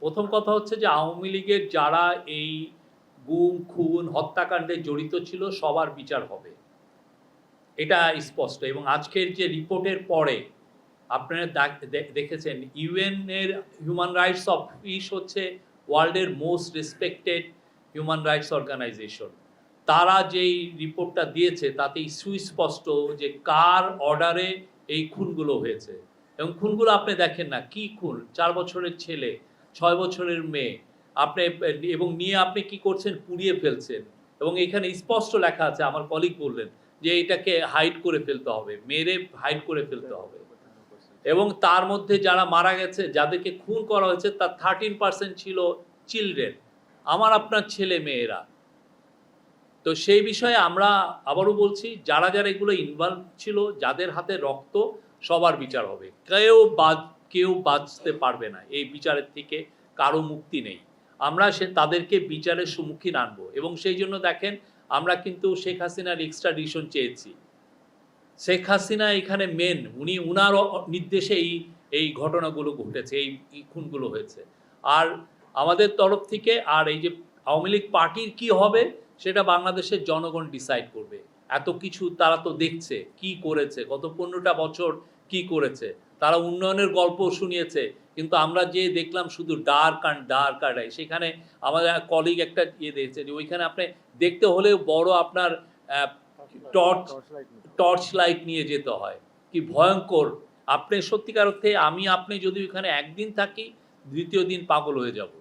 প্রথম কথা হচ্ছে যে আওয়ামী লীগের যারা এই গুম, খুন, হত্যাকাণ্ডে জড়িত ছিল সবার বিচার হবে। এটা স্পষ্ট এবং আজকের যে রিপোর্টের পরে আপনারা দেখেছেন ইউএন এর হিউম্যান রাইটস অফিস হচ্ছে ওয়ার্ল্ডের most respected human rights organisation. তারা যেই রিপোর্টটা দিয়েছে তাতেই সুস্পষ্ট যে কার অর্ডারে এই খুনগুলো হয়েছে এবং খুনগুলো আপনি দেখেন না কি খুন, 4 বছরের ছেলে, 6 বছরের মেয়ে, আপনি এবং নিয়ে আপনি কি করছেন, পুড়িয়ে ফেলছেন এবং এখানে স্পষ্ট লেখা আছে, আমার কলিগ বললেন যে এটাকে হাইড করে ফেলতে হবে, মেরে হাইড করে ফেলতে হবে এবং তার মধ্যে যারা মারা গেছে, যাদেরকে খুন করা হয়েছে তার 13% ছিল চিলড্রেন, আমার আপনার ছেলে মেয়েরা। তো সেই বিষয়ে আমরা আবারও বলছি, যারা যারা এগুলো ইনভলভ ছিল, যাদের হাতে রক্ত, সবার বিচার হবে। কেউ বাঁচতে পারবে না এই বিচারের থেকে, কারো মুক্তি নেই। আমরা তাদেরকে বিচারের সম্মুখীন আনবো এবং সেই জন্য দেখেন আমরা কিন্তু শেখ হাসিনার এক্সট্রাডিশন চেয়েছি। শেখ হাসিনা এখানে মেন, উনার নির্দেশে এই ঘটনাগুলো ঘটেছে, এই খুনগুলো হয়েছে। আর আমাদের তরফ থেকে আর এই যে আওয়ামী লীগ পার্টির কি হবে সেটা বাংলাদেশের জনগণ ডিসাইড করবে। এত কিছু তারা তো দেখছে কি করেছে, গত 15টা বছর কি করেছে, তারা উন্নয়নের গল্প শুনিয়েছে, কিন্তু আমরা যে দেখলাম শুধু ডার্ক আর সেখানে আমাদের কলিগ একটা দিয়েছে যে ওইখানে আপনি দেখতে হলেও বড় আপনার টর্চ লাইট নিয়ে যেতে হয়, কি ভয়ঙ্কর। আপনি সত্যিকার অর্থে আপনি যদি ওইখানে একদিন থাকি, দ্বিতীয় দিন পাগল হয়ে যাব।